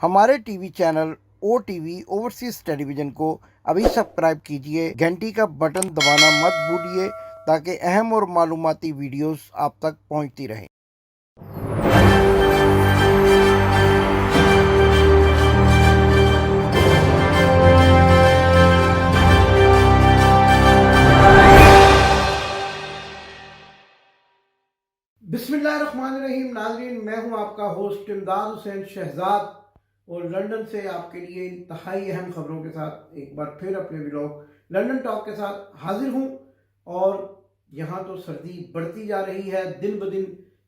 हमारे TV channel OTV overseas television को अभी सब्सक्राइब कीजिए, घंटी का बटन दबाना मत भूलिए ताकि अहम और मालूमाती वीडियोस आप तक पहुंचती रहें। बिस्मिल्लाहिर्रहमानिर्रहीम। नाज़रीन, मैं हूं आपका होस्ट इमदाद हुसैन शहजाद और लंदन से आपके लिए इंतहाई अहम खबरों के साथ एक बार फिर अपने व्लॉग लंदन टॉक के साथ हाजिर हूं। और यहाँ तो सर्दी बढ़ती जा रही है, दिन ब दिन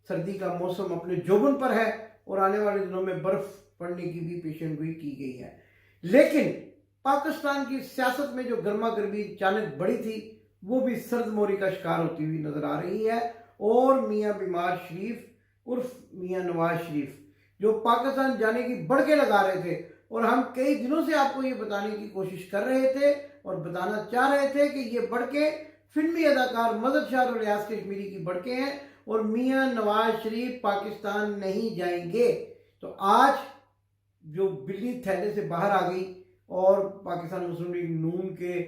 सर्दी का मौसम अपने जोबन पर है और आने वाले दिनों में बर्फ पड़ने की भी पेशन गोई की गई है। लेकिन पाकिस्तान की सियासत में जो गर्मा गर्मी अचानक बढ़ी थी वो भी सर्द मोरी का शिकार होती हुई नजर आ रही है। और मियाँ बीमार शरीफ उर्फ मियाँ नवाज शरीफ जो पाकिस्तान जाने की बड़के लगा रहे थे और हम कई दिनों से आपको ये बताने की कोशिश कर रहे थे और बताना चाह रहे थे कि ये बड़के फिल्मी अदाकार मजहर शाह और रियाज कश्मीरी की बड़के हैं और मियाँ नवाज शरीफ पाकिस्तान नहीं जाएंगे। तो आज जो बिल्ली थैले से बाहर आ गई और पाकिस्तान मुस्लिम लीग नून के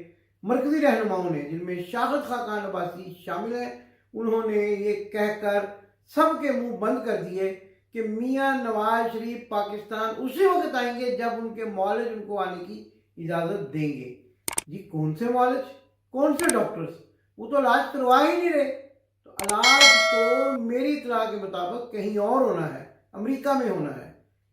मरकजी रहनुमाओं ने, जिनमें शाहिद खाकान अब्बासी शामिल है, उन्होंने ये कहकर सबके मुंह बंद कर दिए कि मियाँ नवाज शरीफ पाकिस्तान उसी वक्त आएंगे जब उनके मौलज उनको आने की इजाज़त देंगे। जी कौन से मौलज, कौन से डॉक्टर्स? वो तो इलाज करवा ही नहीं रहे। तो इलाज तो मेरी इत्तला के मुताबिक कहीं और होना है, अमेरिका में होना है,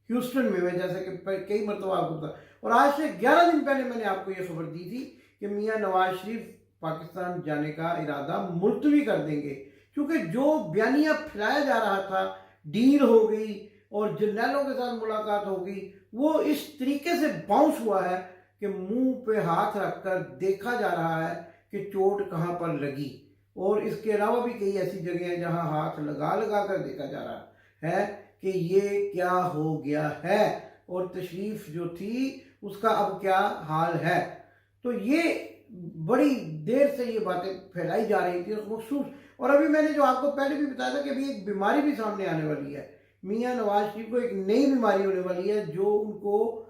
ह्यूस्टन में। मैं जैसे कि कई मरतबा आपको बता, और आज से 11 दिन पहले मैंने आपको ये खबर दी थी कि मियाँ नवाज शरीफ पाकिस्तान जाने का इरादा मुलतवी कर देंगे, क्योंकि जो बयानिया फैलाया जा रहा था, डील हो गई और जर्नैलों के साथ मुलाकात हो गई, वो इस तरीके से बाउंस हुआ है कि मुंह पे हाथ रखकर देखा जा रहा है कि चोट कहाँ पर लगी। और इसके अलावा भी कई ऐसी जगह हैं जहां हाथ लगा लगा कर देखा जा रहा है कि ये क्या हो गया है और तशरीफ जो थी उसका अब क्या हाल है। तो ये बड़ी देर से ये बातें फैलाई जा रही थी मखसूस। और अभी मैंने जो आपको पहले भी बताया था कि अभी एक बीमारी भी सामने आने वाली है। मियाँ नवाज शरीफ को एक नई बीमारी होने वाली है जो उनको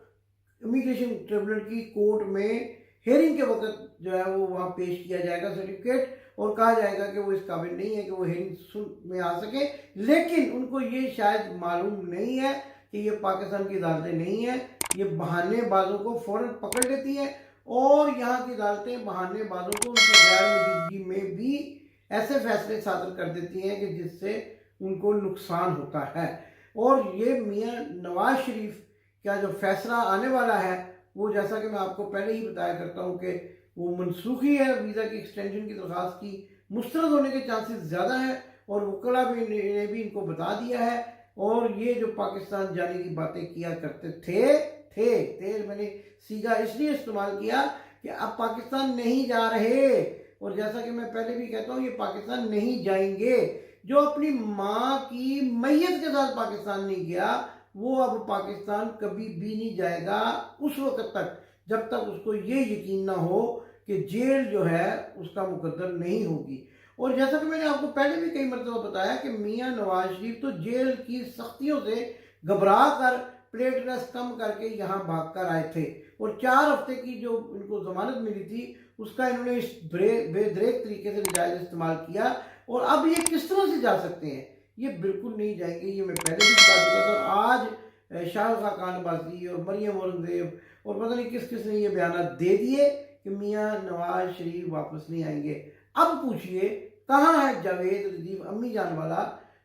इमिग्रेशन ट्रिब्यूनल की कोर्ट में हेयरिंग के वक्त जो है वो वहाँ पेश किया जाएगा सर्टिफिकेट, और कहा जाएगा कि वो इस काबिल नहीं है कि वो हेयरिंग में आ सके। लेकिन उनको ये शायद मालूम नहीं है कि ये पाकिस्तान की अदालतें नहीं है, ये बहानेबाजों को फौरन पकड़ लेती हैं और यहाँ की अदालतें बहानेबाजों को उनकी गैर मौजूदगी में भी ऐसे फैसले सादर कर देती हैं कि जिससे उनको नुकसान होता है। और ये मियाँ नवाज शरीफ का जो फैसला आने वाला है वो, जैसा कि मैं आपको पहले ही बताया करता हूँ कि वो मनसूखी है। वीज़ा की एक्सटेंशन की दरख्वास्त की मुस्तरद होने के चांसेस ज़्यादा हैं और वकला भी ने भी इनको बता दिया है। और ये जो पाकिस्तान जाने की बातें किया करते थे मैंने सीधा इसलिए इस्तेमाल किया कि अब पाकिस्तान नहीं जा रहे। और जैसा कि मैं पहले भी कहता हूँ, ये पाकिस्तान नहीं जाएंगे। जो अपनी माँ की मैयत के साथ पाकिस्तान नहीं गया वो अब पाकिस्तान कभी भी नहीं जाएगा उस वक्त तक जब तक उसको ये यकीन ना हो कि जेल जो है उसका मुकद्दर नहीं होगी। और जैसा कि मैंने आपको पहले भी कई मरतबा बताया कि मियाँ नवाज शरीफ तो जेल की सख्तियों से घबरा कर प्लेटलेस कम करके यहाँ भाग कर आए थे और 4 हफ्ते की जो इनको जमानत मिली थी उसका इन्होंने इस बेदरेक तरीके से नाजायज इस्तेमाल किया। और अब ये किस तरह से जा सकते हैं? ये बिल्कुल नहीं जाएंगे, ये मैं पहले भी बता चुका था। आज शाहिद खाकान अब्बासी और मरियम औरंगजेब और पता नहीं किस किस ने ये बयान दे दिए कि मियाँ नवाज शरीफ वापस नहीं आएंगे। अब पूछिए कहाँ है जावेद लतीफ़ अम्मी जान वाला,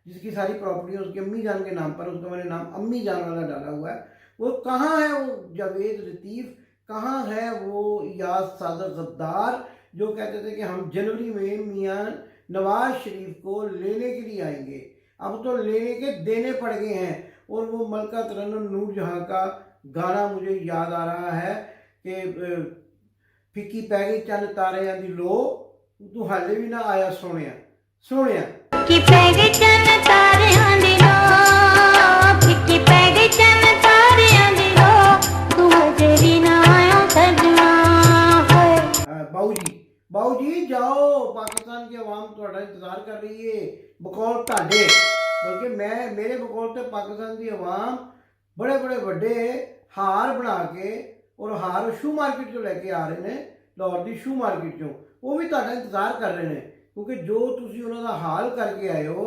जिसकी सारी प्रॉपर्टी उसके अम्मी जान के नाम पर, उसका मैंने नाम अम्मी जान वाला डाला हुआ है। वो कहाँ है वो जावेद लतीफ़? कहाँ है वो याद सादर गद्दार जो कहते थे कि हम जनवरी में मियाँ नवाज शरीफ को लेने के लिए आएंगे? अब तो लेने के देने पड़ गए हैं। और वो मलका तरन्नुम नूर जहाँ का गाना मुझे याद आ रहा है कि फिक्की पै गई चंद तारे दी लो तू हाले भी ना आया सोनिया सोनिया। फिक्की पै गई चंद तारे दी लो, फिक्की पै गई चंद तारे दी लो, तू हजे भी ना आया सजना। बाऊजी जाओ, पाकिस्तान की आवाम तुम्हारा इंतजार कर रही है बकौल ताडे, बल्कि मैं मेरे बकौल तो पाकिस्तान की आवाम बड़े बड़े ਵੱਡੇ हार बना के और हार शू मार्केट चों लैके आ रहे हैं, लाहौर की शू मार्केट चों, वो भी तुहाडा इंतजार कर रहे हैं, क्योंकि जो तुसीं उन्हां दा हाल करके आए हो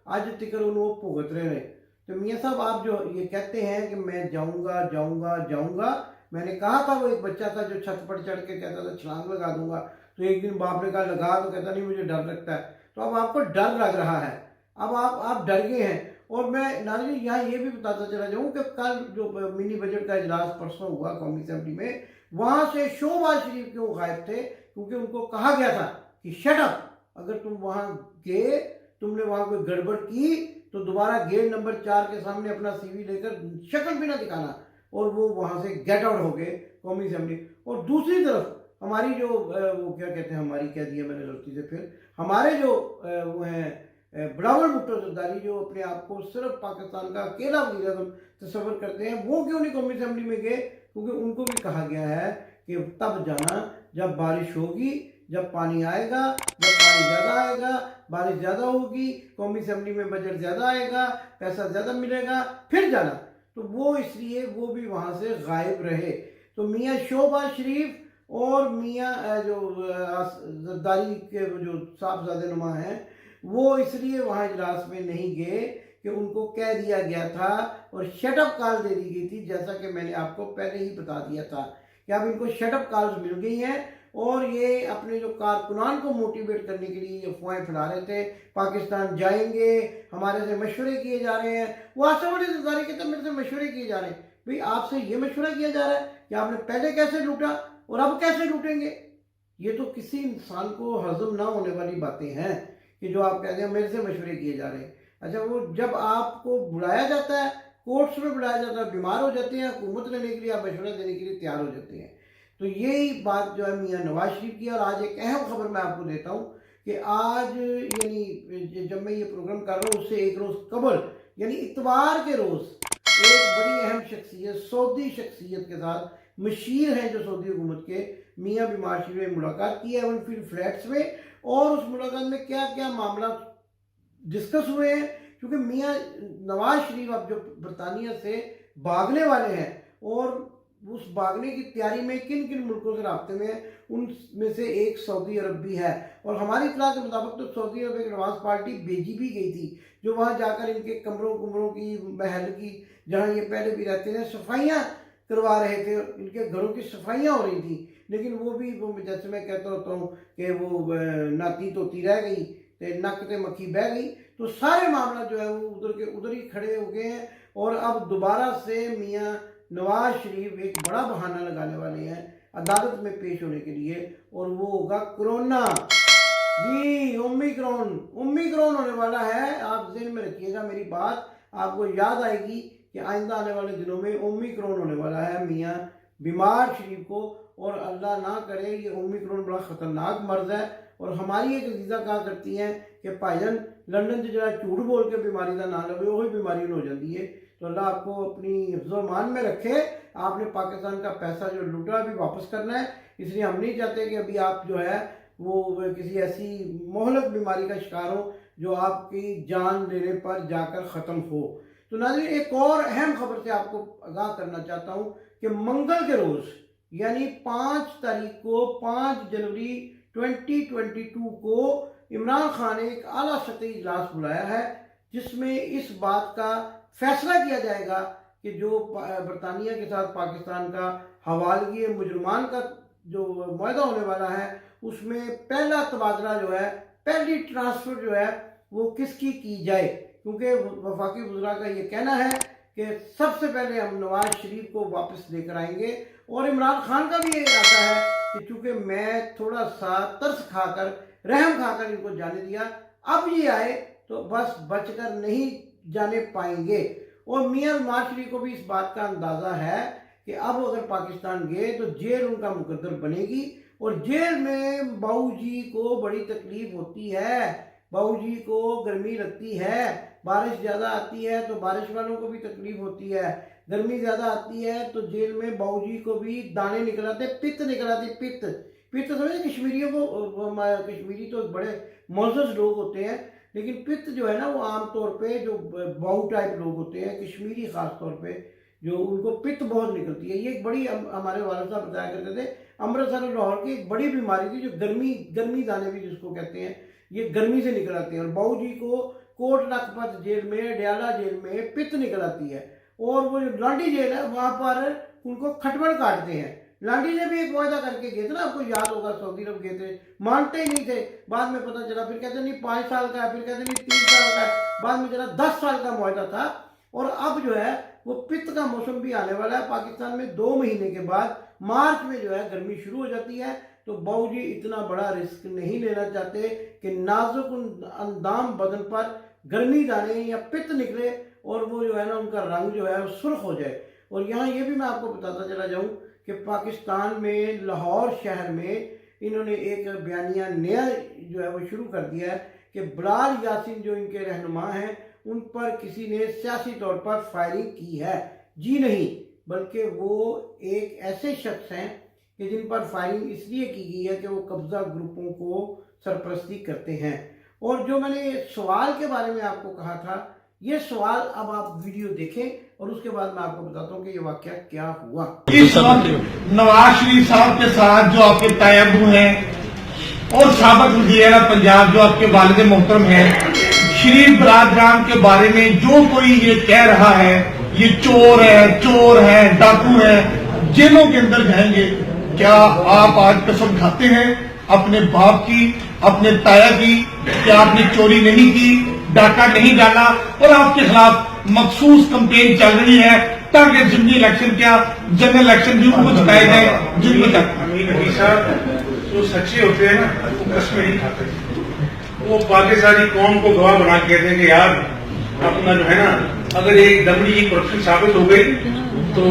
अज तिकर उन्होंने वो भुगत रहे हैं। तो मियाँ साहब आप जो ये कहते हैं कि मैं जाऊँगा जाऊँगा जाऊँगा, मैंने कहा था वो एक बच्चा था जो छत पर चढ़ के कहता था छलांग लगा दूंगा, तो एक दिन बाप ने कहा लगा, तो कहता नहीं मुझे डर लगता है। तो अब आपको डर लग रहा है, अब आप डर गए हैं। और मैं नाज़रीन यहाँ ये भी बताता चला जाऊँ कि कल जो मिनी बजट का इजलास परसों हुआ कौमी असेंबली में, वहाँ से शहबाज शरीफ क्यों गायब थे? क्योंकि उनको कहा गया था कि शट अप, अगर तुम वहाँ गए, तुमने वहाँ कोई गड़बड़ की तो दोबारा गेट नंबर 4 के सामने अपना CV लेकर शक्ल भी ना दिखाना। और वो वहाँ से गेट आउट हो गए कौमी असेंबली। और दूसरी तरफ हमारी जो वो क्या कहते हैं, हमारी कह दिया मैंने गलती से, फिर हमारे जो वो हैं बिलावल भुट्टो जरदारी, जो अपने आप को सिर्फ पाकिस्तान का अकेला वज़ीर आज़म तस्वर करते हैं, वो क्यों नहीं कौमी असेंबली में गए? क्योंकि उनको भी कहा गया है कि तब जाना जब बारिश होगी, जब पानी आएगा, जब पानी ज़्यादा आएगा, बारिश ज़्यादा होगी, कौमी असेंबली में बजट ज़्यादा आएगा, पैसा ज़्यादा मिलेगा, फिर जाना। तो वो इसलिए वो भी वहाँ से गायब रहे। तो मियाँ शहबाज शरीफ और मियाँ जो जरदारी के जो साहबजादे नुमा हैं, वो इसलिए वहाँ इजलास में नहीं गए कि उनको कह दिया गया था और शटअप कॉल दे दी गई थी, जैसा कि मैंने आपको पहले ही बता दिया था कि अब इनको शटअप कॉल्स मिल गई हैं और ये अपने जो कारकुनान को मोटिवेट करने के लिए अफवाहें फैला रहे थे, पाकिस्तान जाएंगे, हमारे से मशवरे किए जा रहे हैं। वो आसिफ अली जरदारी कहते हैं मेरे से मशवरे किए जा रहे हैं। भाई आपसे ये मशवरा किया जा रहा है कि आपने पहले कैसे लूटा और अब कैसे लूटेंगे? ये तो किसी इंसान को हजम ना होने वाली बातें हैं कि जो आप कहते हैं मेरे से मशवरे किए जा रहे हैं। अच्छा, वो जब आपको बुलाया जाता है, कोर्ट्स में बुलाया जाता है, बीमार हो जाते हैं, हुकूमत लेने के लिए, आप मशवरा देने के लिए तैयार हो जाते हैं। तो यही बात जो है मियाँ नवाज शरीफ की। और आज एक अहम खबर मैं आपको देता हूँ कि आज यानी जब मैं ये प्रोग्राम कर रहा हूँ उससे एक रोज़ कबल यानी इतवार के रोज़ एक बड़ी अहम शख्सियत, सऊदी शख्सियत के साथ, मशीर हैं जो सऊदी हुकूमत के, मियाँ बीमार शरीफ में मुलाकात की है एवनफील्ड फ्लैट्स में। और उस मुलाकात में क्या क्या मामला डिस्कस हुए हैं, क्योंकि मियाँ नवाज शरीफ अब जो बरतानिया से भागने वाले हैं और उस भागने की तैयारी में किन किन मुल्कों से राब्ते में है, उनमें से एक सऊदी अरब भी है। और हमारी इत्तला के मुताबिक तो सऊदी अरब एक नमाज पार्टी भेजी भी गई थी, जो वहाँ जाकर इनके कमरों की, महल की, जहाँ ये पहले भी रहते हैं, सफाइयाँ करवा रहे थे, इनके घरों की सफाइयाँ हो रही थी। लेकिन वो भी वो जैसे मैं कहता होता हूँ कि वो नाती तोती रह गई तो नक ते मक्खी बह गई। तो सारे मामला जो है वो उधर के उधर ही खड़े हो गए हैं। और अब दोबारा से मियाँ नवाज शरीफ एक बड़ा बहाना लगाने वाले हैं अदालत में पेश होने के लिए, और वो होगा कोरोना। जी, ओमिक्रॉन होने वाला है। आप ज़हन में रखिएगा मेरी बात, आपको याद आएगी कि आइंदा आने वाले दिनों में ओमिक्रॉन होने वाला है मियाँ बीमार शरीफ को। और अल्लाह ना करे, ये ओमिक्रॉन बड़ा ख़तरनाक मर्ज़ है। और हमारी एक अजीज़ा कहा करती हैं कि भाईजान लंदन से जरा झूठ बोल के बीमारी का ना लगे, वही बीमारी हो जाती है। तो अल्लाह आपको अपनी हिफ्ज़-ओ-मान में रखे। आपने पाकिस्तान का पैसा जो लूटा अभी वापस करना है, इसलिए हम नहीं चाहते कि अभी आप जो है वो किसी ऐसी मोहलक बीमारी का शिकार हो जो आपकी जान लेने पर जाकर ख़त्म हो। तो नाज़रीन एक और अहम खबर से आपको आगाह करना चाहता हूँ कि मंगल के रोज़ यानी 5 तारीख को 5 जनवरी 2022 को इमरान खान ने एक आला सतही इजलास बुलाया है, जिसमें इस बात का फैसला किया जाएगा कि जो बरतानिया के साथ पाकिस्तान का हवालगी मुजरमान का जो मुआहदा होने वाला है, उसमें पहला तबादला जो है, पहली ट्रांसफ़र जो है वो किसकी की जाए। क्योंकि वफाकी वज़रा का ये कहना है कि सबसे पहले हम नवाज शरीफ को वापस लेकर आएंगे। और इमरान खान का भी ये इरादा है कि चूँकि मैं थोड़ा सा तरस खाकर, रहम खाकर इनको जाने दिया, अब ये आए तो बस बचकर नहीं जाने पाएंगे। और मियाँ नवाज शरीफ को भी इस बात का अंदाज़ा है कि अब अगर पाकिस्तान गए तो जेल उनका मुकद्दर बनेगी। और जेल में बाऊ जी को बड़ी तकलीफ होती है, बाऊ जी को गर्मी लगती है, बारिश ज़्यादा आती है तो बारिश वालों को भी तकलीफ होती है, गर्मी ज़्यादा आती है तो जेल में बाऊ जी को भी दाने निकल आते, पित्त निकल आती। पित्त समझे कश्मीरियों को, कश्मीरी तो बड़े मोअज़्ज़ज़ लोग होते हैं, लेकिन पित्त जो है ना वो आम तौर पे जो बाऊ टाइप लोग होते हैं, कश्मीरी ख़ास तौर पे जो उनको पित्त बहुत निकलती है। ये एक बड़ी, हमारे वालिद साहब बताया करते थे, अमृतसर और लाहौर की एक बड़ी बीमारी थी, जो गर्मी दाने भी जिसको कहते हैं, ये गर्मी से निकल आते हैं। और बाऊ जी को कोट लखपत जेल में, डयाला जेल में पित्त निकल आती है, और वो जो लांडी जेल है वहाँ पर उनको खटमल काटते हैं। लांडी ने भी एक वायदा करके गए थे ना, आपको याद होगा, सऊदी अरब गए थे, मानते ही नहीं थे, बाद में पता चला, फिर कहते नहीं 5 साल का है, फिर कहते नहीं 3 साल का है, बाद में चला 10 साल का मुआहदा था। और अब जो है वो पित्त का मौसम भी आने वाला है पाकिस्तान में। 2 महीने के बाद मार्च में जो है गर्मी शुरू हो जाती है। तो बाऊ जी इतना बड़ा रिस्क नहीं लेना चाहते कि नाजुक अंदाम बदन पर गर्मी दाने या पित्त निकले और वो जो है ना उनका रंग जो है वो सुर्ख हो जाए। और यहाँ ये भी मैं आपको बताता चला जाऊँ कि पाकिस्तान में लाहौर शहर में इन्होंने एक बयानिया नया जो है वो शुरू कर दिया है कि बिलाल यासीन जो इनके रहनुमा हैं उन पर किसी ने सियासी तौर पर फायरिंग की है। जी नहीं, बल्कि वो एक ऐसे शख्स हैं कि जिन पर फायरिंग इसलिए की गई है कि वो कब्जा ग्रुपों को सरपरस्ती करते हैं। और जो मैंने सवाल के बारे में आपको कहा था, ये सवाल अब आप वीडियो देखें और उसके बाद मैं आपको बताता हूँ कि ये वाकया क्या हुआ। इस वक्त नवाज शरीफ साहब के साथ जो आपके तायबू हैं और साबिक वज़ीर पंजाब जो आपके वालिद मोहतरम हैं, शरीफ बरादरान के बारे में जो कोई ये कह रहा है ये चोर है, डाकू है, जेलों के अंदर जाएंगे, क्या आप आज कसम खाते हैं अपने बाप की, अपने ताया की, कि आपने चोरी नहीं की, डाका नहीं डाला और आपके खिलाफ मखसूस कंपेन चल रही है ताकि जिमनी इलेक्शन क्या जनरल इलेक्शन भी उनको जिताए जाए जिनको अमीन साहब जो सच्चे होते हैं ना वो कस्में नहीं खाते, वो पाकिस्तानी कौम को गवाह बना के कहते हैं कि यार अपना जो है ना अगर एक दमड़ी की करप्शन साबित हो गई तो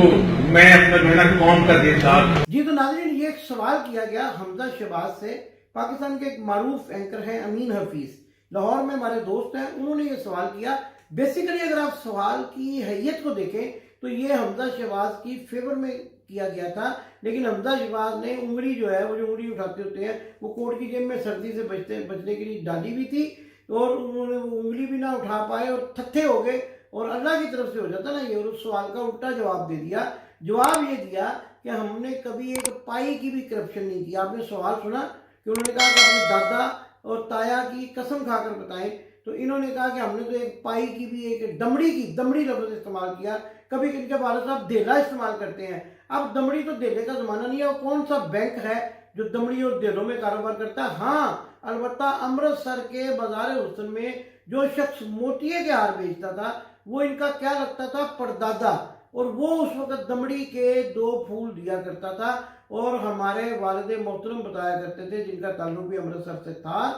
मैं अपना जो है ना कौम का देशदार। जी तो नाज़रीन, ये एक सवाल किया गया हमजा शहबाज से, पाकिस्तान के एक मारूफ एंकर हैं अमीन हफीज, लाहौर में हमारे दोस्त हैं, उन्होंने ये सवाल किया। बेसिकली अगर आप सवाल की हैयत को देखें तो ये हमजा शहबाज की फेवर में किया गया था, लेकिन हमजा शहबाज ने उंगली जो है वो जो उंगली उठाते होते हैं वो कोट की जेब में सर्दी से बचने के लिए डाली भी थी, और उन्होंने वो उंगली भी ना उठा पाए और थत्थे हो गए और अल्लाह की तरफ से हो जाता ना ये, और उस सवाल का उल्टा जवाब दे दिया। जवाब ये दिया कि हमने कभी एक पाई की भी करप्शन नहीं की। आपने सवाल सुना कि उन्होंने कहा कि अपने दादा और ताया की कसम खाकर बताएं, तो इन्होंने कहा कि हमने तो एक पाई की भी, एक दमड़ी लफ्ज़ इस्तेमाल किया। कभी इनके वालिद साहब देला इस्तेमाल करते हैं। अब दमड़ी तो देले का ज़माना नहीं है, और कौन सा बैंक है जो दमड़ी और देलों में कारोबार करता है। हाँ, अलबत्ता अमृतसर के बाजार हुसन में जो शख्स मोतिये के हार बेचता था वो इनका क्या लगता था, परदादा, और वो उस वक्त दमड़ी के 2 फूल दिया करता था। और हमारे वालिद मोहतरम बताया करते थे, जिनका ताल्लुक भी अमृतसर से था,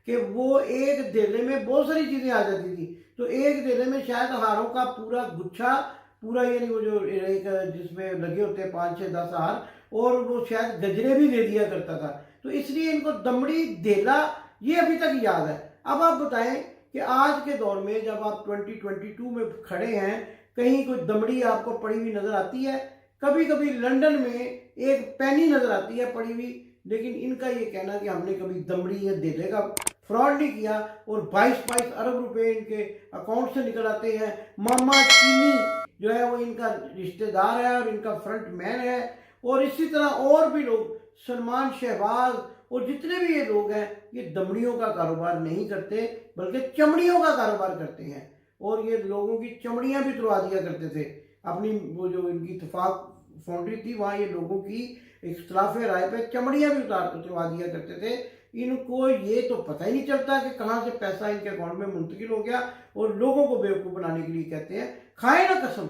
कि वो एक देले में बहुत सारी चीज़ें आ जाती थी। तो एक देले में शायद हारों का पूरा गुच्छा, पूरा यानी वो जो एक जिसमें लगे होते हैं 5, 6, 10 हार, और वो शायद गजरे भी दे दिया करता था। तो इसलिए इनको दमड़ी देला ये अभी तक याद है। अब आप बताएं कि आज के दौर में जब आप 2022 में खड़े हैं, कहीं कोई दमड़ी आपको पड़ी हुई नजर आती है? कभी कभी लंदन में एक पैनी नजर आती है पड़ी हुई, लेकिन इनका ये कहना कि हमने कभी दमड़ी या देले का फ्रॉड नहीं किया, और 22-22 अरब रुपए इनके अकाउंट से निकल आते हैं। मामा चीनी जो है वो इनका रिश्तेदार है और इनका फ्रंट मैन है, और इसी तरह और भी लोग, सलमान शहबाज और जितने भी ये लोग हैं, ये दमड़ियों का कारोबार नहीं करते बल्कि चमड़ियों का कारोबार करते हैं। और ये लोगों की चमड़ियां भी तुड़वा दिया करते थे। अपनी वो जो इनकी इत्तेफाक फाउंड्री थी वहाँ ये लोगों की इख्तिलाफ राय पे चमड़ियां भी उतरवा दिया करते थे। इनको ये तो पता ही नहीं चलता कि कहाँ से पैसा इनके अकाउंट में मुंतकिल हो गया, और लोगों को बेवकूफ़ बनाने के लिए कहते हैं खाए ना कसम,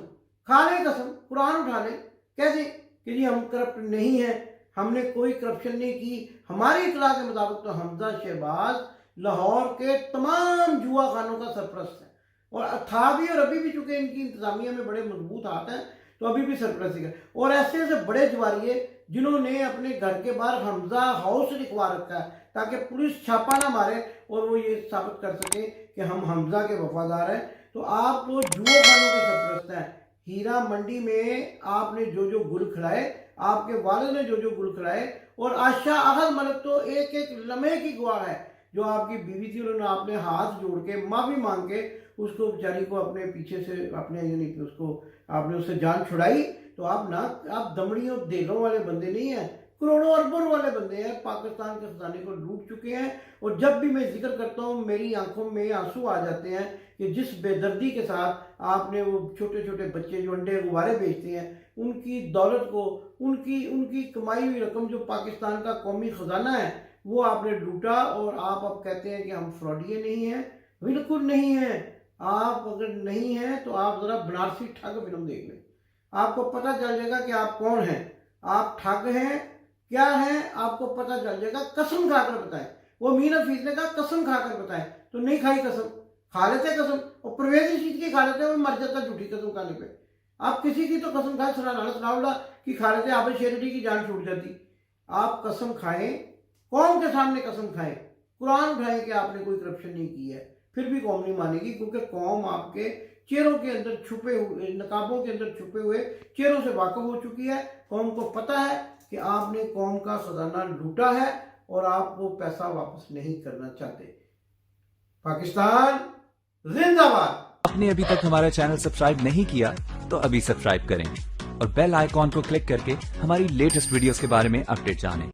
खा ले कसम, कुरान उठा ले, कह दें कि जी हम करप्ट नहीं हैं, हमने कोई करप्शन नहीं की। हमारी इतला के मुताबिक तो हमजा शहबाज लाहौर के तमाम जुआ खानों का सरपरस्त है, और था भी और अभी भी, चूंकि इनकी इंतजामिया में बड़े मजबूत हाथ हैं तो अभी भी सरपरस्ती है। और ऐसे ऐसे बड़े जुआरिये जिन्होंने अपने घर के बाहर हमजा हाउस लिखवा रखा है ताकि पुलिस छापा ना मारे और वो ये साबित कर सके कि हम हमजा के वफादार हैं। तो आप तो जुआ खानों के सरपरस्त हैं। हीरा मंडी में आपने जो जो गुल खिलाए, आपके वालिद ने जो जो गुल खिलाए, और आशा अहद मलिक तो एक एक लम्हे की गवाह है جو آپ کی بیوی تھی انہوں نے آپ نے ہاتھ جوڑ کے معافی مانگ کے اس کو بیچاری کو اپنے پیچھے سے اپنے یعنی کہ اس کو آپ نے اس سے جان چھڑائی. تو آپ دمڑیوں دیلوں والے بندے نہیں ہیں, کروڑوں اربوں والے بندے ہیں, پاکستان کے خزانے کو لوٹ چکے ہیں. اور جب بھی میں ذکر کرتا ہوں میری آنکھوں میں آنسو آ جاتے ہیں کہ جس بے دردی کے ساتھ آپ نے وہ چھوٹے چھوٹے بچے جو انڈے غبارے بیچتے ہیں ان کی دولت کو, ان کی کمائی ہوئی رقم جو پاکستان کا قومی خزانہ ہے وہ آپ نے لوٹا. اور آپ اب کہتے ہیں کہ ہم فراڈیے نہیں ہیں. بالکل نہیں ہیں. آپ اگر نہیں ہیں تو آپ ذرا بنارسی ٹھگ فلم دیکھ لیں, آپ کو پتہ چل جائے گا کہ آپ کون ہیں, آپ ٹھگ ہیں کیا ہیں, آپ کو پتہ چل جائے گا. قسم کھا کر بتائیں. وہ مین حفیظ نے کہا قسم کھا کر بتائیں, تو نہیں کھائی قسم, کھا لیتے قسم. اور پرویز رشید کی کھا لیتے, وہ مر جاتا جھوٹی قسم کھانے پہ. آپ کسی کی تو قسم کھائیں, ثناء اللہ کی کھا لیتے, آپ شیرڈی کی جان چھوٹ جاتی. آپ قسم کھائیں, قوم کے سامنے قسم کھائیں, قرآن اٹھائیں کہ آپ نے کوئی کرپشن نہیں کی ہے, پھر بھی قوم نہیں مانے گی, کیونکہ قوم آپ کے چہروں کے اندر چھپے ہوئے, نقابوں کے اندر چھپے ہوئے چہروں سے واقف ہو چکی ہے. قوم کو پتہ ہے کہ آپ نے قوم کا خزانہ لوٹا ہے اور آپ وہ پیسہ واپس نہیں کرنا چاہتے. پاکستان زندہ باد. آپ نے ابھی تک ہمارا چینل سبسکرائب نہیں کیا تو ابھی سبسکرائب کریں اور بیل آئیکن کو کلک کر کے ہماری لیٹسٹ ویڈیوز کے بارے میں اپڈیٹ جانیں.